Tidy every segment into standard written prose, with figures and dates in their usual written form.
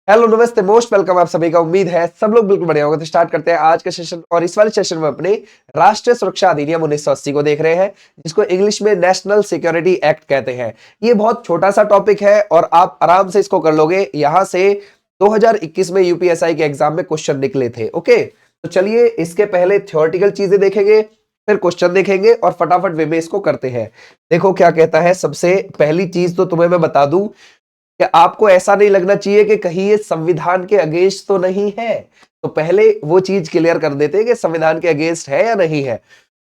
Hello नमस्ते most welcome आप सभी का। उम्मीद है सब लोग बिल्कुल बढ़िया होगा। तो स्टार्ट करते हैं आज का सेशन। और इस वाले सेशन में अपने राष्ट्रीय सुरक्षा अधिनियम 1980 को देख रहे हैं, जिसको इंग्लिश में नेशनल सिक्योरिटी एक्ट कहते हैं। ये बहुत छोटा सा टॉपिक है और आप आराम से इसको कर लोगे। यहां से 2021 में यूपीएसआई के एग्जाम में क्वेश्चन निकले थे। ओके, तो चलिए इसके पहले थ्योरेटिकल चीजें देखेंगे, फिर क्वेश्चन देखेंगे और फटाफट वे में इसको करते हैं। देखो क्या कहता है। सबसे पहली चीज तो तुम्हें मैं बता दूं कि आपको ऐसा नहीं लगना चाहिए कि कहीं ये संविधान के अगेंस्ट तो नहीं है। तो पहले वो चीज क्लियर कर देते हैं कि संविधान के अगेंस्ट है या नहीं है।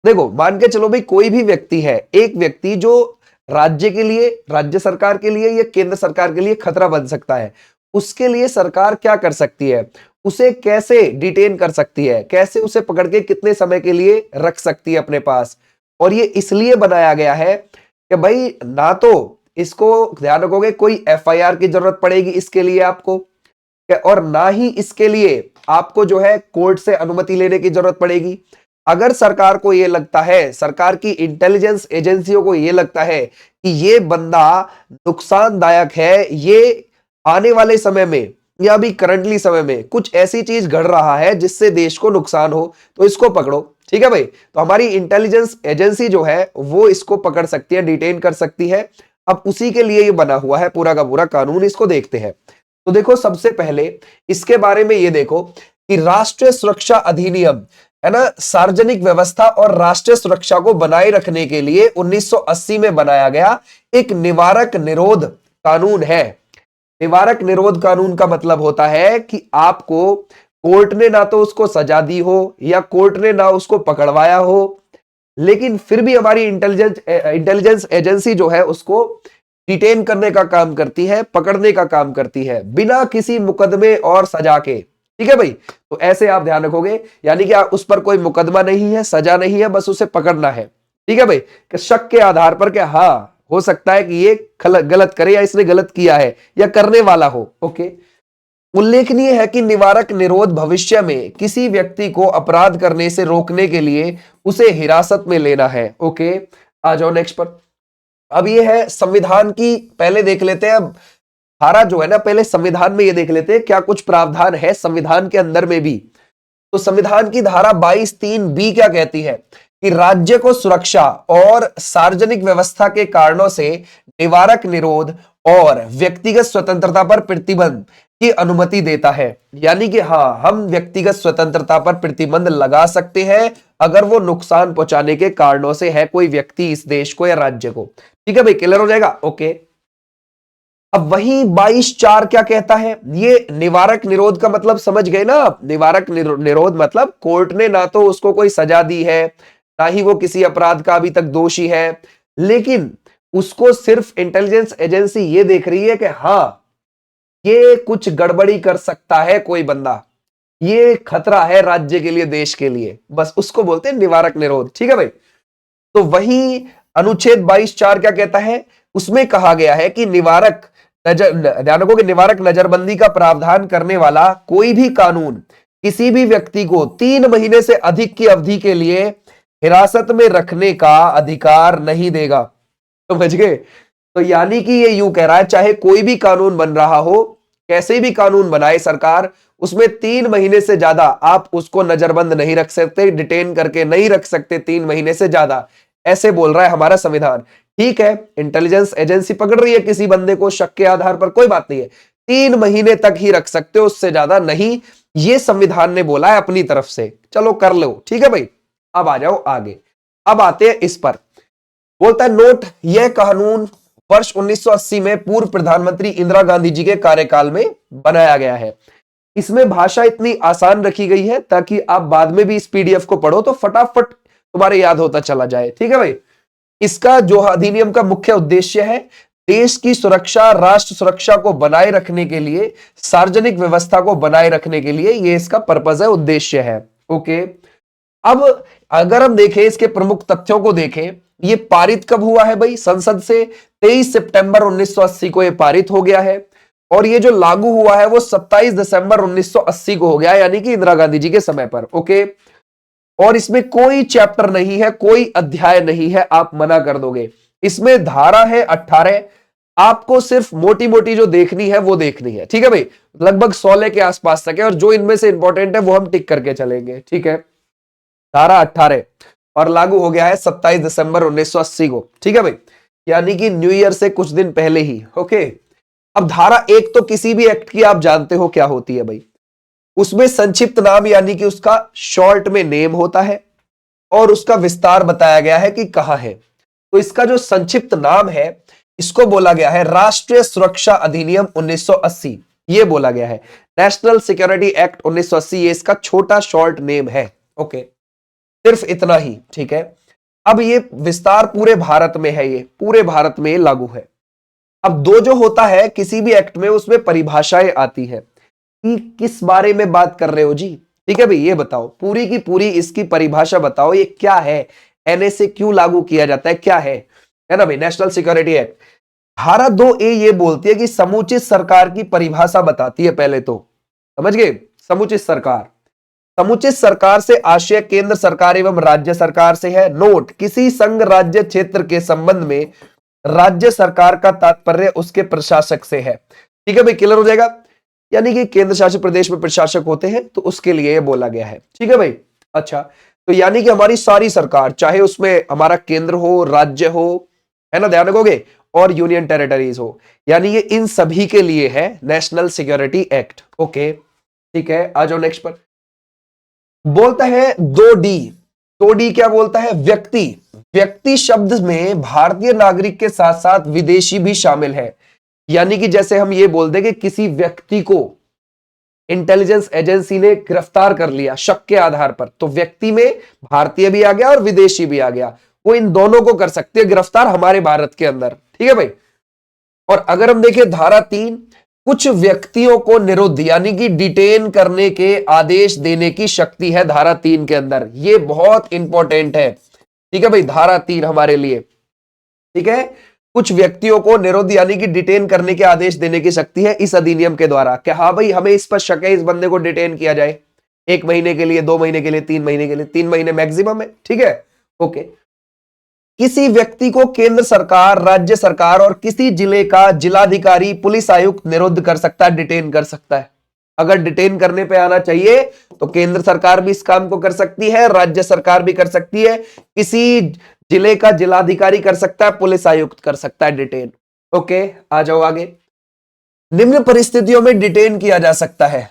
देखो, मान के चलो भाई, कोई भी व्यक्ति है, एक व्यक्ति जो राज्य के लिए, राज्य सरकार के लिए या केंद्र सरकार के लिए खतरा बन सकता है, उसके लिए सरकार क्या कर सकती है, उसे कैसे डिटेन कर सकती है, कैसे उसे पकड़ के कितने समय के लिए रख सकती है अपने पास। और ये इसलिए बनाया गया है कि भाई ना तो इसको, ध्यान रखोगे, कोई एफआईआर की जरूरत पड़ेगी इसके लिए आपको, और ना ही इसके लिए आपको जो है कोर्ट से अनुमति लेने की जरूरत पड़ेगी। अगर सरकार को यह लगता है, सरकार की इंटेलिजेंस एजेंसियों को यह लगता है कि ये बंदा नुकसानदायक है, ये आने वाले समय में या अभी करंटली समय में कुछ ऐसी चीज घड़ रहा है जिससे देश को नुकसान हो, तो इसको पकड़ो। ठीक है भाई, तो हमारी इंटेलिजेंस एजेंसी जो है वो इसको पकड़ सकती है, डिटेन कर सकती है। अब उसी के लिए ये बना हुआ है पूरा का पूरा कानून। इसको देखते हैं। तो देखो, सबसे पहले इसके बारे में ये देखो कि राष्ट्रीय सुरक्षा अधिनियम है ना, सार्वजनिक व्यवस्था और राष्ट्रीय सुरक्षा को बनाए रखने के लिए 1980 में बनाया गया एक निवारक निरोध कानून है। निवारक निरोध कानून का मतलब होता है कि आपको कोर्ट ने ना तो उसको सजा दी हो या कोर्ट ने ना उसको पकड़वाया हो, लेकिन फिर भी हमारी इंटेलिजेंस एजेंसी जो है उसको डिटेन करने का काम करती है, पकड़ने का काम करती है, बिना किसी मुकदमे और सजा के। ठीक है भाई, तो ऐसे आप ध्यान रखोगे, यानी कि उस पर कोई मुकदमा नहीं है, सजा नहीं है, बस उसे पकड़ना है। ठीक है भाई, कि शक के आधार पर कि हाँ हो सकता है कि ये गलत करे या इसने गलत किया है या करने वाला हो। ओके, उल्लेखनीय है कि निवारक निरोध भविष्य में किसी व्यक्ति को अपराध करने से रोकने के लिए उसे हिरासत में लेना है। ओके, आ जाओ नेक्स्ट पर। अब ये है संविधान की, पहले देख लेते हैं। अब धारा जो है ना, पहले संविधान में ये देख लेते हैं क्या कुछ प्रावधान है संविधान के अंदर में भी। तो संविधान की धारा 22(3)(b) क्या कहती है कि राज्य को सुरक्षा और सार्वजनिक व्यवस्था के कारणों से निवारक निरोध और व्यक्तिगत स्वतंत्रता पर प्रतिबंध की अनुमति देता है। यानी कि हाँ, हम व्यक्तिगत स्वतंत्रता पर प्रतिबंध लगा सकते हैं अगर वो नुकसान पहुंचाने के कारणों से है, कोई व्यक्ति इस देश को या राज्य को। ठीक है भाई, क्लियर हो जाएगा। ओके, अब वही 22(4) क्या कहता है। ये निवारक निरोध का मतलब समझ गए ना आप। निवारक निरोध मतलब कोर्ट ने ना तो उसको कोई सजा दी है, ना ही वो किसी अपराध का अभी तक दोषी है, लेकिन उसको सिर्फ इंटेलिजेंस एजेंसी ये देख रही है कि हाँ, ये कुछ गड़बड़ी कर सकता है कोई बंदा, ये खतरा है राज्य के लिए, देश के लिए, बस उसको बोलते हैं निवारक निरोध। ठीक है भाई, तो वही अनुच्छेद 22(4) क्या कहता है, उसमें कहा गया है कि निवारक ध्यान रखो कि निवारक नजरबंदी का प्रावधान करने वाला कोई भी कानून किसी भी व्यक्ति को 3 महीने से अधिक की अवधि के लिए हिरासत में रखने का अधिकार नहीं देगा। समझ गए? तो यानी कि ये यूं कह रहा है, चाहे कोई भी कानून बन रहा हो, कैसे भी कानून बनाए सरकार, उसमें 3 महीने से ज्यादा आप उसको नजरबंद नहीं रख सकते, डिटेन करके नहीं रख सकते 3 महीने से ज्यादा। ऐसे बोल रहा है हमारा संविधान। ठीक है, इंटेलिजेंस एजेंसी पकड़ रही है किसी बंदे को शक के आधार पर, कोई बात नहीं है, 3 महीने तक ही रख सकते हो, उससे ज्यादा नहीं। ये संविधान ने बोला है अपनी तरफ से। चलो कर लो। ठीक है भाई, अब आ जाओ आगे। अब आते हैं इस पर। बोलता है नोट, यह कानून वर्ष 1980 में पूर्व प्रधानमंत्री इंदिरा गांधी जी के कार्यकाल में बनाया गया है। इसमें भाषा इतनी आसान रखी गई है ताकि आप बाद में भी इस पीडीएफ को पढ़ो तो फटाफट तुम्हारे याद होता चला जाए। ठीक है भाई, इसका जो अधिनियम का मुख्य उद्देश्य है, देश की सुरक्षा, राष्ट्र सुरक्षा को बनाए रखने के लिए, सार्वजनिक व्यवस्था को बनाए रखने के लिए ये इसका पर्पज है, उद्देश्य है। ओके, अब अगर हम देखें इसके प्रमुख तथ्यों को देखें, ये पारित कब हुआ है भाई संसद से, 23 सितंबर 1980 को ये पारित हो गया है। और ये जो लागू हुआ है वो 27 दिसंबर 1980 को हो गया, यानी कि इंदिरा गांधी जी के समय पर। ओके, और इसमें कोई चैप्टर नहीं है, कोई अध्याय नहीं है, आप मना कर दोगे। इसमें धारा है 18, आपको सिर्फ मोटी मोटी जो देखनी है वो देखनी है, ठीक है भाई। लगभग 16 के आसपास तक है और जो इनमें से इंपॉर्टेंट है वो हम टिक करके चलेंगे, ठीक है। धारा 18 और लागू हो गया है 27 दिसंबर 1980 को, ठीक है भाई, यानी कि न्यू ईयर से कुछ दिन पहले ही। ओके, अब धारा 1 तो किसी भी एक्ट की आप जानते हो क्या होती है भाई, उसमें संक्षिप्त नाम यानी कि उसका शॉर्ट में नेम होता है और उसका विस्तार बताया गया है कि कहां है। तो इसका जो संक्षिप्त नाम है इसको बोला गया है राष्ट्रीय सुरक्षा अधिनियम 1980, ये बोला गया है नेशनल सिक्योरिटी एक्ट 1980, ये इसका छोटा शॉर्ट नेम है। ओके, सिर्फ इतना ही, ठीक है। अब ये विस्तार पूरे भारत में है, ये पूरे भारत में लागू है। अब दो जो होता है किसी भी एक्ट में, उसमें परिभाषाएं आती है कि किस बारे में बात कर रहे हो जी, ठीक है भाई, ये बताओ पूरी की पूरी इसकी परिभाषा बताओ, ये क्या है, एनएसए क्यों लागू किया जाता है, क्या है ना भाई, नेशनल सिक्योरिटी एक्ट। धारा 2A ये बोलती है कि समुचित सरकार की परिभाषा बताती है, पहले तो समझ गए, समुचित सरकार। समुचित सरकार से आशय केंद्र सरकार एवं राज्य सरकार से है। नोट, किसी संघ राज्य क्षेत्र के संबंध में राज्य सरकार का तात्पर्य उसके प्रशासक से है, ठीक है भाई, क्लियर हो जाएगा। यानी कि केंद्र शासित प्रदेश में प्रशासक होते हैं तो उसके लिए ये बोला गया है, ठीक है भाई। अच्छा, तो यानी कि हमारी सारी सरकार, चाहे उसमें हमारा केंद्र हो, राज्य हो, है ना, ध्यान रखोगे, और यूनियन टेरिटरीज हो, यानी ये इन सभी के लिए है नेशनल सिक्योरिटी एक्ट। ओके, ठीक है, आ जाओ नेक्स्ट पर। बोलता है 2D, 2D क्या बोलता है, व्यक्ति। व्यक्ति शब्द में भारतीय नागरिक के साथ साथ विदेशी भी शामिल है। यानी कि जैसे हम ये बोल दें कि किसी व्यक्ति को इंटेलिजेंस एजेंसी ने गिरफ्तार कर लिया शक के आधार पर, तो व्यक्ति में भारतीय भी आ गया और विदेशी भी आ गया, वो इन दोनों को कर सकते हैं गिरफ्तार हमारे भारत के अंदर, ठीक है भाई। और अगर हम देखें धारा 3, कुछ व्यक्तियों को निरुद्ध यानी कि डिटेन करने के आदेश देने की शक्ति है धारा 3 के अंदर, ये बहुत इंपॉर्टेंट है, ठीक है भाई, धारा 3 हमारे लिए, ठीक है। कुछ व्यक्तियों को निरुद्ध यानी कि डिटेन करने के आदेश देने की शक्ति है इस अधिनियम के द्वारा। क्या हाँ भाई, हमें इस पर शक है, इस बंदे को डिटेन किया जाए 1 महीने के लिए, 2 महीने के लिए, 3 महीने के लिए, 3 महीने मैक्सिमम है, ठीक है। ओके, किसी व्यक्ति को केंद्र सरकार, राज्य सरकार और किसी जिले का जिलाधिकारी, पुलिस आयुक्त निरुद्ध कर सकता है, डिटेन कर सकता है। अगर डिटेन करने पे आना चाहिए तो केंद्र सरकार भी इस काम को कर सकती है, राज्य सरकार भी कर सकती है, किसी जिले का जिलाधिकारी कर सकता है, पुलिस आयुक्त कर सकता है डिटेन। ओके, आ जाओ आगे। निम्न परिस्थितियों में डिटेन किया जा सकता है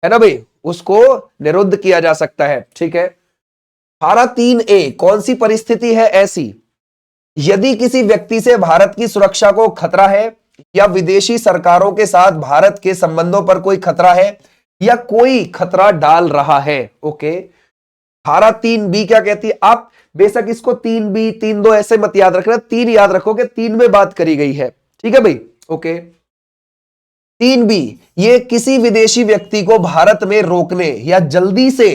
ना भाई, उसको निरुद्ध किया जा सकता है, ठीक है। धारा 3A, कौन सी परिस्थिति है ऐसी, यदि किसी व्यक्ति से भारत की सुरक्षा को खतरा है या विदेशी सरकारों के साथ भारत के संबंधों पर कोई खतरा है या कोई खतरा डाल रहा है। ओके, धारा 3B क्या कहती है, आप बेशक इसको 3B 3-2 ऐसे मत याद रखना, 3 याद रखोगे, 3 में बात करी गई है, ठीक है भाई। ओके, 3B, ये किसी विदेशी व्यक्ति को भारत में रोकने या जल्दी से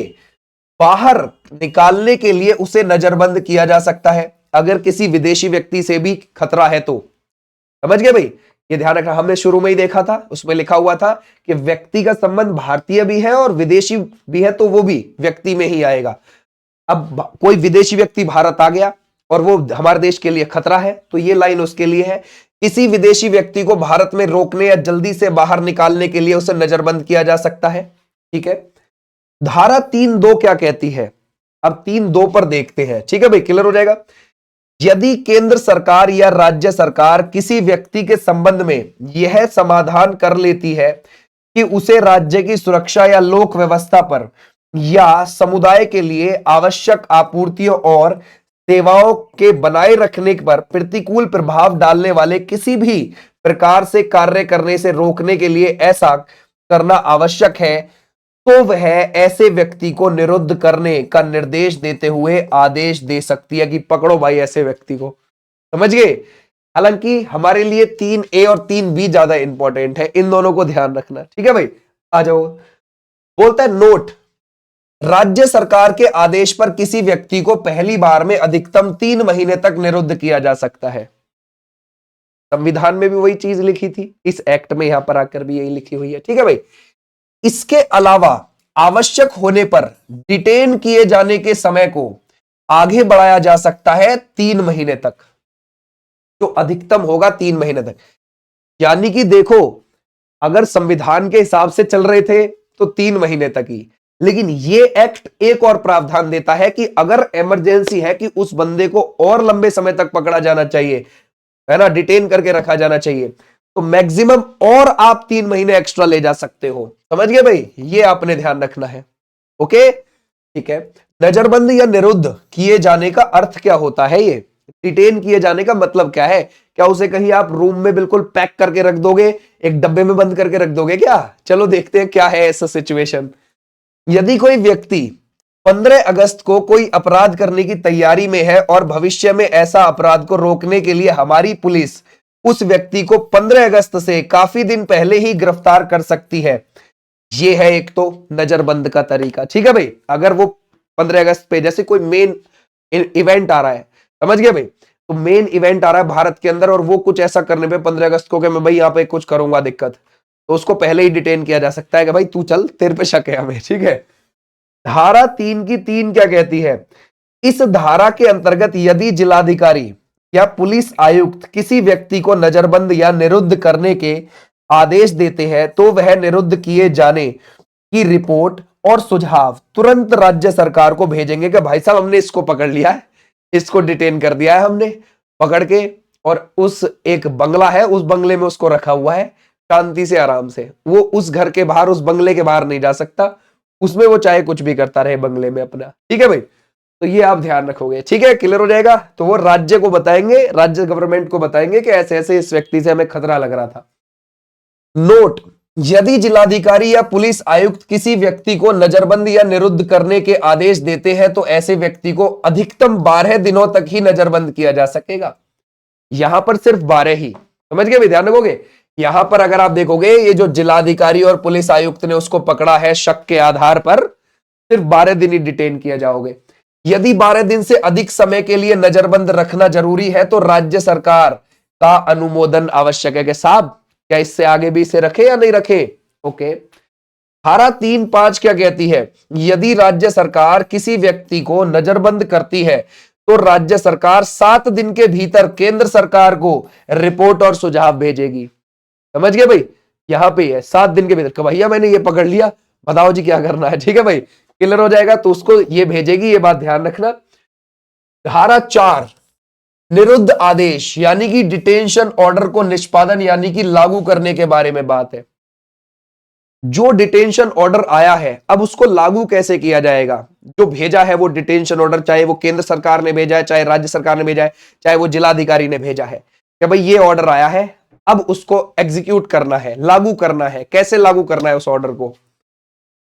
बाहर निकालने के लिए उसे नजरबंद किया जा सकता है, अगर किसी विदेशी व्यक्ति से भी खतरा है तो। समझ गए भाई, ये ध्यान रखना, हमने शुरू में ही देखा था, उसमें लिखा हुआ था कि व्यक्ति का संबंध भारतीय भी है और विदेशी भी है, तो वो भी व्यक्ति में ही आएगा। अब कोई विदेशी व्यक्ति भारत आ गया और वो हमारे देश के लिए खतरा है, तो ये लाइन उसके लिए है, किसी विदेशी व्यक्ति को भारत में रोकने या जल्दी से बाहर निकालने के लिए उसे नजरबंद किया जा सकता है, ठीक है। धारा 3-2 क्या कहती है, अब 3-2 पर देखते हैं, ठीक है भाई, क्लियर हो जाएगा। यदि केंद्र सरकार या राज्य सरकार किसी व्यक्ति के संबंध में यह समाधान कर लेती है कि उसे राज्य की सुरक्षा या लोक व्यवस्था पर या समुदाय के लिए आवश्यक आपूर्तियों और सेवाओं के बनाए रखने पर प्रतिकूल प्रभाव डालने वाले किसी भी प्रकार से कार्य करने से रोकने के लिए ऐसा करना आवश्यक है, तो वह ऐसे व्यक्ति को निरुद्ध करने का निर्देश देते हुए आदेश दे सकती है कि पकड़ो भाई ऐसे व्यक्ति को। समझ गए। हालांकि हमारे लिए 3A और 3B ज्यादा इंपॉर्टेंट है, इन दोनों को ध्यान रखना, ठीक है भाई। आ जाओ, बोलता है नोट, राज्य सरकार के आदेश पर किसी व्यक्ति को पहली बार में अधिकतम 3 महीने तक निरुद्ध किया जा सकता है। संविधान में भी वही चीज लिखी थी, इस एक्ट में यहां पर आकर भी यही लिखी हुई है, ठीक है भाई। इसके अलावा आवश्यक होने पर डिटेन किए जाने के समय को आगे बढ़ाया जा सकता है 3 महीने तक, जो अधिकतम होगा 3 महीने तक। यानी कि देखो, अगर संविधान के हिसाब से चल रहे थे तो 3 महीने तक ही, लेकिन ये एक्ट एक और प्रावधान देता है कि अगर इमरजेंसी है कि उस बंदे को और लंबे समय तक पकड़ा जाना चाहिए, है ना, डिटेन करके रखा जाना चाहिए, तो मैक्सिमम और आप 3 महीने एक्स्ट्रा ले जा सकते हो। समझ गए भाई, ये आपने ध्यान रखना है। ओके, ठीक है। नजरबंद या निरुद्ध किए जाने का अर्थ क्या होता है? ये डिटेन किए जाने का मतलब क्या है? क्या उसे कहीं आप रूम में बिल्कुल पैक करके रख दोगे, एक डब्बे में बंद करके रख दोगे क्या? चलो देखते हैं क्या है ऐसा सिचुएशन। यदि कोई व्यक्ति 15 अगस्त को कोई अपराध करने की तैयारी में है और भविष्य में ऐसा अपराध को रोकने के लिए हमारी पुलिस उस व्यक्ति को 15 अगस्त से काफी दिन पहले ही गिरफ्तार कर सकती है। यह है एक तो नजरबंद का तरीका। ठीक है भाई, अगर वो 15 अगस्त पे जैसे कोई मेन इवेंट आ रहा है, समझ गए भाई, तो मेन इवेंट आ रहा है भारत के अंदर और वो कुछ ऐसा करने पे 15 अगस्त को कि मैं भाई यहां पे कुछ करूंगा दिक्कत, तो उसको पहले ही डिटेन किया जा सकता है कि भाई तू चल, तेरे पे शक है हमें। ठीक है। धारा 3 की 3 क्या कहती है? इस धारा के अंतर्गत यदि जिलाधिकारी या पुलिस आयुक्त किसी व्यक्ति को नजरबंद या निरुद्ध करने के आदेश देते हैं तो वह निरुद्ध किए जाने की रिपोर्ट और सुझाव तुरंत राज्य सरकार को भेजेंगे कि भाई साहब हमने इसको पकड़ लिया है, इसको डिटेन कर दिया है हमने पकड़ के, और उस एक बंगला है, उस बंगले में उसको रखा हुआ है शांति से, आराम से। वो उस घर के बाहर, उस बंगले के बाहर नहीं जा सकता, उसमें वो चाहे कुछ भी करता रहे बंगले में अपना। ठीक है भाई, तो ये आप ध्यान रखोगे। ठीक है, क्लियर हो जाएगा। तो वो राज्य को बताएंगे, राज्य गवर्नमेंट को बताएंगे कि ऐसे ऐसे इस व्यक्ति से हमें खतरा लग रहा था। नोट, यदि जिलाधिकारी या पुलिस आयुक्त किसी व्यक्ति को नजरबंद या निरुद्ध करने के आदेश देते हैं तो ऐसे व्यक्ति को अधिकतम 12 दिनों तक ही नजरबंद किया जा सकेगा। यहां पर सिर्फ 12 ही, समझ गए भी, ध्यान रखोगे। यहां पर अगर आप देखोगे, ये जो जिलाधिकारी और पुलिस आयुक्त ने उसको पकड़ा है शक के आधार पर, सिर्फ 12 दिन ही डिटेन किया जाओगे। यदि 12 दिन से अधिक समय के लिए नजरबंद रखना जरूरी है तो राज्य सरकार का अनुमोदन आवश्यक है कि साहब क्या इससे आगे भी इसे रखे या नहीं रखे। ओके। धारा 3(5) क्या कहती है? यदि राज्य सरकार किसी व्यक्ति को नजरबंद करती है तो राज्य सरकार 7 दिन के भीतर केंद्र सरकार को रिपोर्ट और सुझाव भेजेगी। समझ गए भाई, यहां पे है 7 दिन के भीतर कि भैया मैंने ये पकड़ लिया, बताओ जी क्या करना है। ठीक है भाई, क्लियर हो जाएगा, तो उसको ये भेजेगी, ये बात ध्यान रखना। धारा 4 निरुद्ध आदेश यानी कि डिटेंशन ऑर्डर को निष्पादन यानी कि लागू करने के बारे में बात है। जो डिटेंशन ऑर्डर आया है अब उसको लागू कैसे किया जाएगा? जो भेजा है वो डिटेंशन ऑर्डर, चाहे वो केंद्र सरकार ने भेजा है, चाहे राज्य सरकार ने भेजा है, चाहे वो जिलाधिकारी ने भेजा है, कि भाई ये ऑर्डर आया है, अब उसको एग्जीक्यूट करना है, लागू करना है। कैसे लागू करना है उस ऑर्डर को?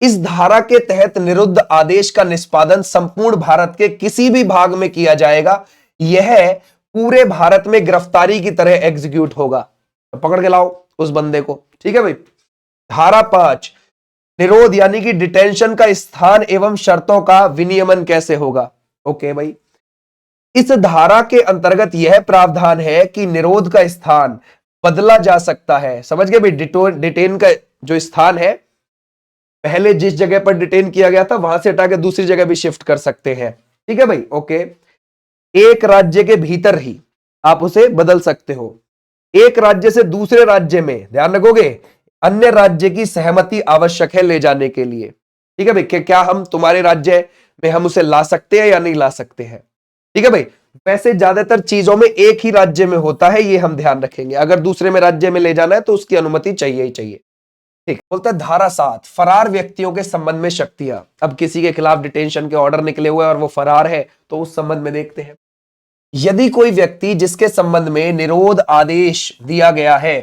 इस धारा के तहत निरुद्ध आदेश का निष्पादन संपूर्ण भारत के किसी भी भाग में किया जाएगा। यह पूरे भारत में गिरफ्तारी की तरह एग्जीक्यूट होगा। तो पकड़ के लाओ उस बंदे को। ठीक है भाई। धारा 5 निरोध यानी कि डिटेंशन का स्थान एवं शर्तों का विनियमन कैसे होगा? ओके भाई, इस धारा के अंतर्गत यह प्रावधान है कि निरोध का स्थान बदला जा सकता है। समझ गए भाई, डिटेन का जो स्थान है, पहले जिस जगह पर डिटेन किया गया था वहां से हटा के दूसरी जगह भी शिफ्ट कर सकते हैं। ठीक है भाई, ओके। एक राज्य के भीतर ही आप उसे बदल सकते हो। एक राज्य से दूसरे राज्य में, ध्यान रखोगे, अन्य राज्य की सहमति आवश्यक है ले जाने के लिए। ठीक है भाई, क्या हम तुम्हारे राज्य में हम उसे ला सकते हैं या नहीं ला सकते हैं? ठीक है भाई, वैसे ज्यादातर चीजों में एक ही राज्य में होता है, ये हम ध्यान रखेंगे। अगर दूसरे में राज्य में ले जाना है तो उसकी अनुमति चाहिए ही चाहिए। ठीक, बोलता है धारा 7 फरार व्यक्तियों के संबंध में शक्तियां। अब किसी के खिलाफ डिटेंशन के ऑर्डर निकले हुए और वो फरार है, तो उस संबंध में देखते हैं। यदि कोई व्यक्ति जिसके संबंध में निरोध आदेश दिया गया है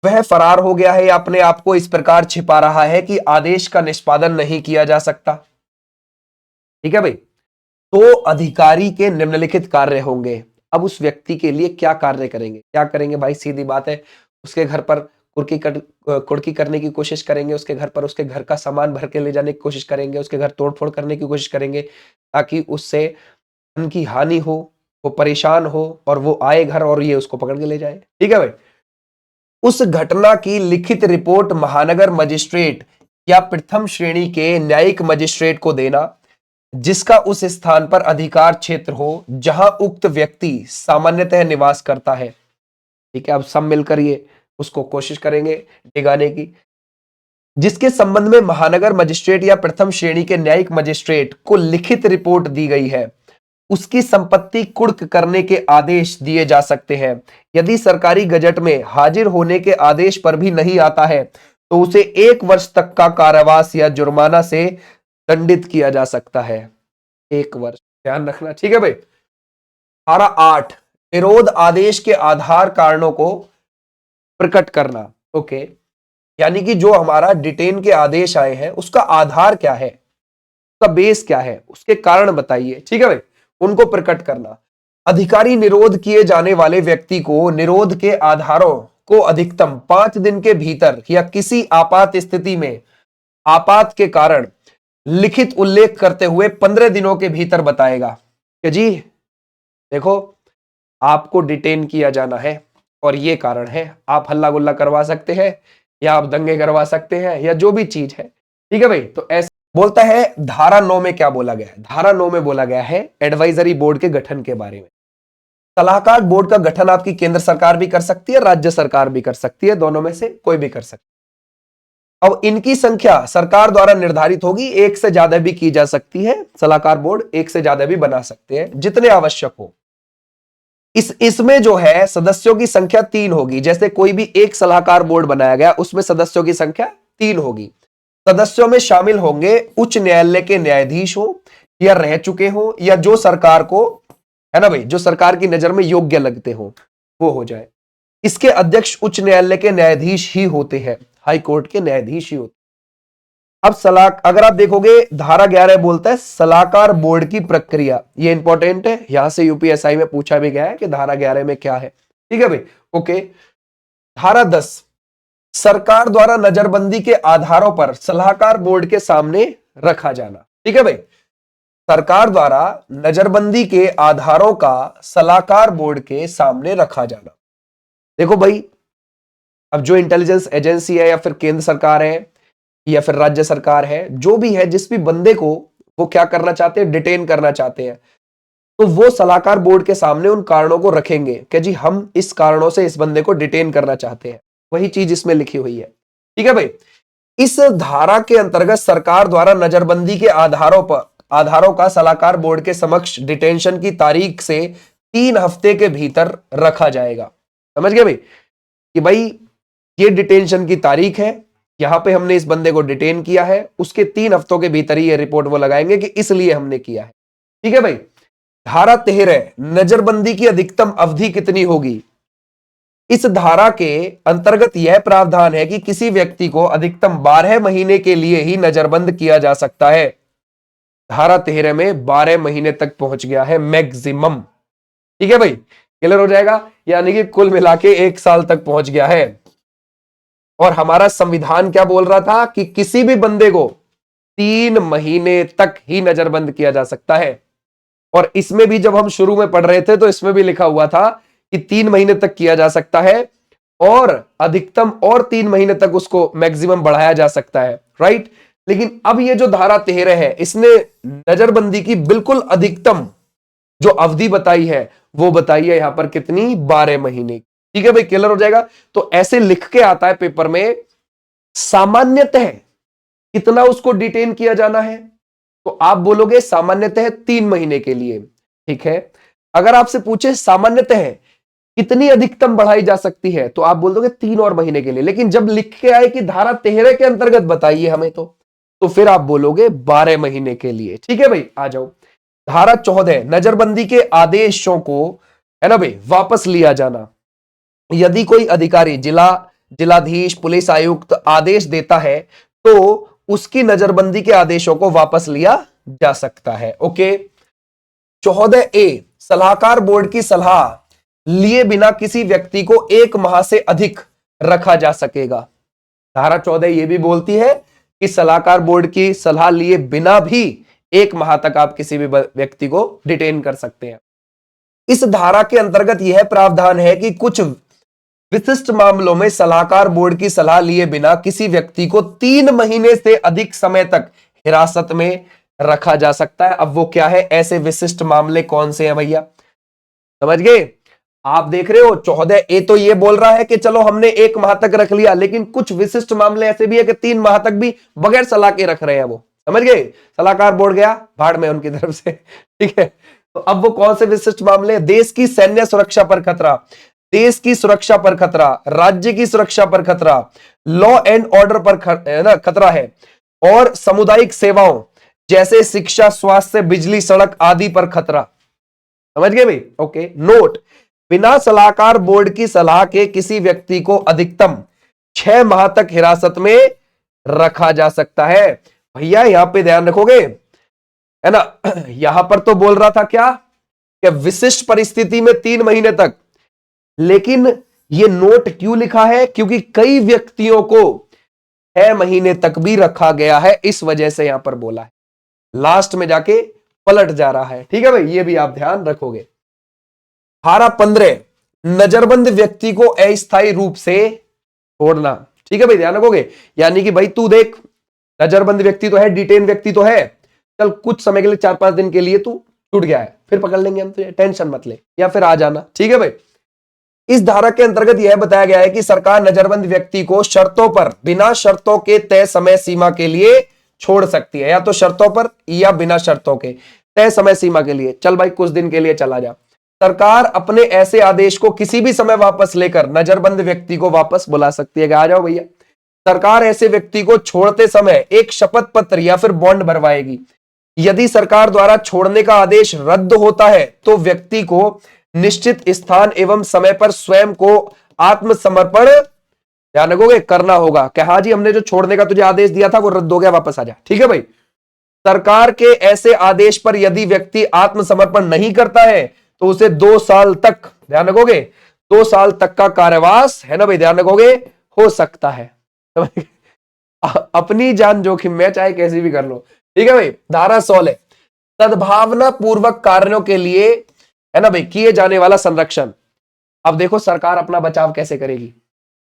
वह फरार हो गया है या अपने आप को इस प्रकार छिपा रहा है कि आदेश का निष्पादन नहीं किया जा सकता, ठीक है भाई, तो अधिकारी के निम्नलिखित कार्य होंगे। अब उस व्यक्ति के लिए क्या कार्य करेंगे? क्या करेंगे भाई? सीधी बात है, उसके घर पर कुर्की करने की कोशिश करेंगे, उसके घर पर उसके घर का सामान भर के ले जाने की कोशिश करेंगे, उसके घर तोड़फोड़ करने की कोशिश करेंगे ताकि उससे धन की हानि हो, वो परेशान हो और वो आए घर और ये उसको पकड़ के ले जाए। ठीक है भाई। उस घटना की लिखित रिपोर्ट महानगर मजिस्ट्रेट या प्रथम श्रेणी के न्यायिक मजिस्ट्रेट को देना जिसका उस स्थान पर अधिकार क्षेत्र हो जहां उक्त व्यक्ति सामान्यतः निवास करता है। ठीक है, अब सब मिलकर ये उसको कोशिश करेंगे डिगाने की। जिसके संबंध में महानगर मजिस्ट्रेट या प्रथम श्रेणी के न्यायिक मजिस्ट्रेट को लिखित रिपोर्ट दी गई है, उसकी संपत्ति कुर्क करने के आदेश दिए जा सकते हैं। यदि सरकारी गजट में हाजिर होने के आदेश पर भी नहीं आता है तो उसे 1 वर्ष तक का कारावास या जुर्माना से दंडित किया जा सकता है। 1 वर्ष, ध्यान रखना, ठीक है भाई। धारा 8, विरोध आदेश के आधार कारणों को प्रकट करना। ओके, यानी कि जो हमारा डिटेन के आदेश आए हैं उसका आधार क्या है, उसका बेस क्या है, उसके कारण बताइए, ठीक है भाई, उनको प्रकट करना। अधिकारी निरोध किए जाने वाले व्यक्ति को निरोध के आधारों को अधिकतम 5 दिन के भीतर या किसी आपात स्थिति में आपात के कारण लिखित उल्लेख करते हुए 15 दिनों के भीतर बताएगा कि जी देखो आपको डिटेन किया जाना है और ये कारण है। आप हल्ला गुल्ला करवा सकते हैं या आप दंगे करवा सकते हैं या जो भी चीज है, ठीक है भाई। तो ऐसे बोलता है धारा 9 में क्या बोला गया है? धारा 9 में बोला गया है एडवाइजरी बोर्ड के गठन के बारे में। सलाहकार बोर्ड का गठन आपकी केंद्र सरकार भी कर सकती है, राज्य सरकार भी कर सकती है, दोनों में से कोई भी कर सकती है। अब इनकी संख्या सरकार द्वारा निर्धारित होगी, 1 से ज्यादा भी की जा सकती है। सलाहकार बोर्ड 1 से ज्यादा भी बना सकते हैं जितने आवश्यक हो। इसमें जो है सदस्यों की संख्या 3 होगी। जैसे कोई भी एक सलाहकार बोर्ड बनाया गया उसमें सदस्यों की संख्या 3 होगी। सदस्यों में शामिल होंगे उच्च न्यायालय के न्यायाधीश हो या रह चुके हो या जो सरकार को, है ना भाई, जो सरकार की नजर में योग्य लगते हो वो हो जाए। इसके अध्यक्ष उच्च न्यायालय के न्यायाधीश ही होते हैं, हाई कोर्ट के न्यायाधीश ही होते हैं। अब अगर आप देखोगे धारा 11 बोलता है सलाहकार बोर्ड की प्रक्रिया, ये इंपॉर्टेंट है, यहां से यूपीएसआई में पूछा भी गया है कि धारा 11 में क्या है, ठीक है भाई। ओके, धारा 10, सरकार द्वारा नजरबंदी के आधारों पर सलाहकार बोर्ड के सामने रखा जाना, ठीक है भाई। सरकार द्वारा नजरबंदी के आधारों का सलाहकार बोर्ड के सामने रखा जाना। देखो भाई, अब जो इंटेलिजेंस एजेंसी है या फिर केंद्र सरकार है या फिर राज्य सरकार है, जो भी है, जिस भी बंदे को वो क्या करना चाहते हैं, डिटेन करना चाहते हैं, तो वो सलाहकार बोर्ड के सामने उन कारणों को रखेंगे कि जी हम इस कारणों से इस बंदे को डिटेन करना चाहते हैं। वही चीज इसमें लिखी हुई है, ठीक है भाई। इस धारा के अंतर्गत सरकार द्वारा नजरबंदी के आधारों का सलाहकार बोर्ड के समक्ष डिटेंशन की तारीख से 3 हफ्ते के भीतर रखा जाएगा। समझ गए भाई कि भाई ये डिटेंशन की तारीख है, यहां पे हमने इस बंदे को डिटेन किया है, उसके 3 हफ्तों के भीतर ही ये रिपोर्ट वो लगाएंगे कि इसलिए हमने किया है, ठीक है भाई। धारा 13, नजरबंदी की अधिकतम अवधि कितनी होगी? इस धारा के अंतर्गत यह प्रावधान है कि किसी व्यक्ति को अधिकतम 12 महीने के लिए ही नजरबंद किया जा सकता है। धारा 13 में 12 महीने तक पहुंच गया है मैक्सिमम, ठीक है भाई, क्लियर हो जाएगा। यानी कि कुल मिला के 1 साल तक पहुंच गया है। और हमारा संविधान क्या बोल रहा था कि किसी भी बंदे को 3 महीने तक ही नजरबंद किया जा सकता है। और इसमें भी जब हम शुरू में पढ़ रहे थे तो इसमें भी लिखा हुआ था कि 3 महीने तक किया जा सकता है और अधिकतम और 3 महीने तक उसको मैक्सिमम बढ़ाया जा सकता है, राइट। लेकिन अब ये जो धारा 13 है इसने नजरबंदी की बिल्कुल अधिकतम जो अवधि बताई है वो बताई है यहां पर कितनी, 12 महीने, ठीक है भाई, क्लियर हो जाएगा। तो ऐसे लिख के आता है पेपर में, सामान्यतः कितना उसको डिटेन किया जाना है, तो आप बोलोगे सामान्यतः 3 महीने के लिए, ठीक है। अगर आपसे पूछे सामान्यतः कितनी अधिकतम बढ़ाई जा सकती है तो आप बोल दोगे 3 और महीने के लिए। लेकिन जब लिख के आए कि धारा 13 के अंतर्गत बताइए हमें, तो फिर आप बोलोगे 12 महीने के लिए, ठीक है भाई। आ जाओ धारा 14, नजरबंदी के आदेशों को, है ना भाई, वापस लिया जाना। यदि कोई अधिकारी जिलाधीश, पुलिस आयुक्त आदेश देता है तो उसकी नजरबंदी के आदेशों को वापस लिया जा सकता है। ओके, 14A, सलाहकार बोर्ड की सलाह लिए बिना किसी व्यक्ति को 1 माह से अधिक रखा जा सकेगा। धारा 14 यह भी बोलती है कि सलाहकार बोर्ड की सलाह लिए बिना भी 1 माह तक आप किसी भी व्यक्ति को डिटेन कर सकते हैं। इस धारा के अंतर्गत यह प्रावधान है कि कुछ विशिष्ट मामलों में सलाहकार बोर्ड की सलाह लिए बिना किसी व्यक्ति को 3 महीने से अधिक समय तक हिरासत में रखा जा सकता है। अब वो क्या है, ऐसे विशिष्ट मामले कौन से हैं भैया, समझ गए? आप देख रहे हो 14A तो ये बोल रहा है कि चलो हमने 1 माह तक रख लिया, लेकिन कुछ विशिष्ट मामले ऐसे भी है कि 3 माह तक भी बगैर सलाह के रख रहे हैं। वो समझ गए, सलाहकार बोर्ड गया भाड़ में उनकी तरफ से। ठीक है, तो अब वो कौन से विशिष्ट मामले हैं? देश की सैन्य सुरक्षा पर खतरा, देश की सुरक्षा पर खतरा, राज्य की सुरक्षा पर खतरा, लॉ एंड ऑर्डर पर खतरा है, और सामुदायिक सेवाओं जैसे शिक्षा, स्वास्थ्य, बिजली, सड़क आदि पर खतरा। समझ गए भाई? ओके। नोट, बिना सलाहकार बोर्ड की सलाह के किसी व्यक्ति को अधिकतम 6 माह तक हिरासत में रखा जा सकता है। भैया यहां पे ध्यान रखोगे, है ना? यहां पर तो बोल रहा था क्या कि विशिष्ट परिस्थिति में 3 महीने तक, लेकिन ये नोट क्यों लिखा है? क्योंकि कई व्यक्तियों को 6 महीने तक भी रखा गया है, इस वजह से यहां पर बोला है। लास्ट में जाके पलट जा रहा है। ठीक है भाई, ये भी आप ध्यान रखोगे। धारा 15, नजरबंद व्यक्ति को अस्थायी रूप से छोड़ना। ठीक है भाई, ध्यान रखोगे। यानी कि भाई तू देख, नजरबंद व्यक्ति तो है, डिटेन व्यक्ति तो है, चल कुछ समय के लिए 4-5 दिन के लिए तू छूट गया है, फिर पकड़ लेंगे हम तुझे, टेंशन मत ले, या फिर आ जाना। ठीक है भाई। इस धारा के अंतर्गत यह बताया गया है कि सरकार नजरबंद व्यक्ति को शर्तों पर, बिना शर्तों के तय समय सीमा के लिए छोड़ सकती है, या तो शर्तों पर या बिना शर्तों के तय समय सीमा के लिए। चल भाई कुछ दिन के लिए चला जा। सरकार अपने ऐसे आदेश को किसी भी समय वापस लेकर नजरबंद व्यक्ति को वापस बुला सकती है कि आ जाओ भैया। सरकार ऐसे व्यक्ति को छोड़ते समय एक शपथ पत्र या फिर बॉन्ड भरवाएगी। यदि सरकार द्वारा छोड़ने का आदेश रद्द होता है तो व्यक्ति को निश्चित स्थान एवं समय पर स्वयं को आत्मसमर्पण, ध्यान रखोगे, करना होगा। कि हाँ जी, हमने जो छोड़ने का तुझे आदेश दिया था वो रद्द हो गया, वापस आ जा। ठीक है भाई। सरकार के ऐसे आदेश पर यदि व्यक्ति आत्मसमर्पण नहीं करता है तो उसे 2 साल तक, ध्यान रखोगे, 2 साल तक का कारावास, है ना भाई, ध्यान रखोगे, हो सकता है। अपनी जान जोखिम में, चाहे कैसी भी कर लो। ठीक है भाई। धारा 16, सद्भावना पूर्वक कार्यों के लिए, है ना भाई, किए जाने वाला संरक्षण। अब देखो सरकार अपना बचाव कैसे करेगी।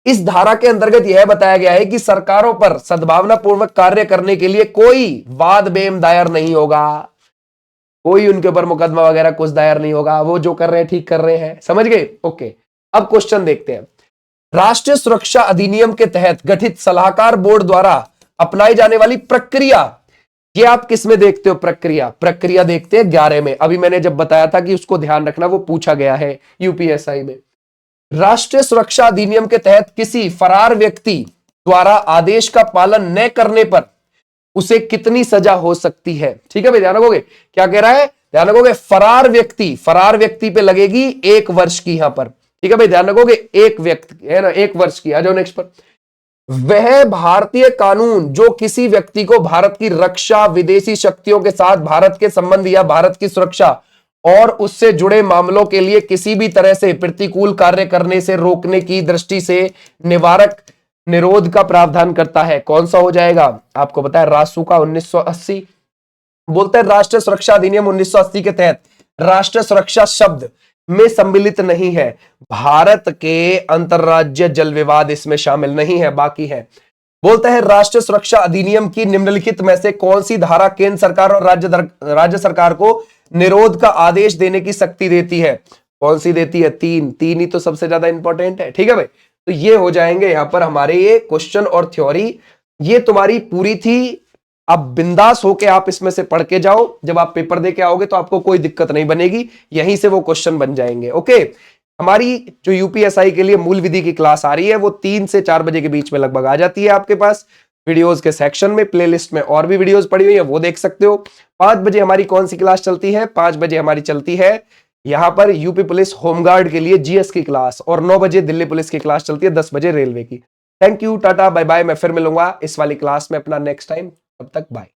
इस धारा के अंतर्गत यह बताया गया है कि सरकारों पर सद्भावना पूर्वक कार्य करने के लिए कोई वाद बेम दायर नहीं होगा, कोई उनके ऊपर मुकदमा वगैरह कुछ दायर नहीं होगा, वो जो कर रहे हैं ठीक कर रहे हैं। समझ गए? ओके। अब क्वेश्चन देखते हैं। राष्ट्रीय सुरक्षा अधिनियम के तहत गठित सलाहकार बोर्ड द्वारा अपनाई जाने वाली प्रक्रिया, ये आप किस में देखते हो? प्रक्रिया देखते हैं 11 में। अभी मैंने जब बताया था कि उसको ध्यान रखना, वो पूछा गया है यूपीएसआई में। राष्ट्रीय सुरक्षा अधिनियम के तहत किसी फरार व्यक्ति द्वारा आदेश का पालन न करने पर उसे कितनी सजा हो सकती है? ठीक है भाई, ध्यान रखोगे। क्या कह रहा है? ध्यान रखोगे, फरार व्यक्ति पे लगेगी 1 वर्ष की यहां पर। ठीक है भाई, ध्यान रखोगे, एक व्यक्ति है ना, 1 वर्ष की। आ जाओ नेक्स्ट पर। वह भारतीय कानून जो किसी व्यक्ति को भारत की रक्षा, विदेशी शक्तियों के साथ भारत के संबंध या भारत की सुरक्षा और उससे जुड़े मामलों के लिए किसी भी तरह से प्रतिकूल कार्य करने से रोकने की दृष्टि से निवारक निरोध का प्रावधान करता है, कौन सा हो जाएगा? आपको पता है, रासू का 1980 बोलते हैं। राष्ट्रीय सुरक्षा अधिनियम 1980 के तहत राष्ट्रीय सुरक्षा शब्द में सम्मिलित नहीं है। भारत के अंतरराज्य जल विवाद इसमें शामिल नहीं है, बाकी है। बोलता है राष्ट्रीय सुरक्षा अधिनियम की निम्नलिखित में से कौन सी धारा केंद्र सरकार और राज्य सरकार को निरोध का आदेश देने की शक्ति देती है? कौन सी देती है? 3 ही तो सबसे ज्यादा इंपॉर्टेंट है। ठीक है भाई, तो ये हो जाएंगे यहां पर हमारे ये क्वेश्चन और थ्योरी। ये तुम्हारी पूरी थी। अब बिंदास होके आप इसमें से पढ़ के जाओ, जब आप पेपर दे के आओगे तो आपको कोई दिक्कत नहीं बनेगी, यहीं से वो क्वेश्चन बन जाएंगे। ओके। हमारी जो यूपीएसआई के लिए मूल विधि की क्लास आ रही है वो 3 से 4 बजे के बीच में लगभग आ जाती है आपके पास। वीडियोस के सेक्शन में, प्लेलिस्ट में और भी वीडियोस पड़ी हुई है, वो देख सकते हो। 5 बजे हमारी कौन सी क्लास चलती है? 5 बजे हमारी चलती है यहां पर यूपी पुलिस होमगार्ड के लिए जीएस की क्लास, और 9 बजे दिल्ली पुलिस की क्लास चलती है, 10 बजे रेलवे की। Thank you, tata, bye bye. मैं फिर मिलूंगा इस वाली क्लास में अपना नेक्स्ट टाइम। तब तक बाय।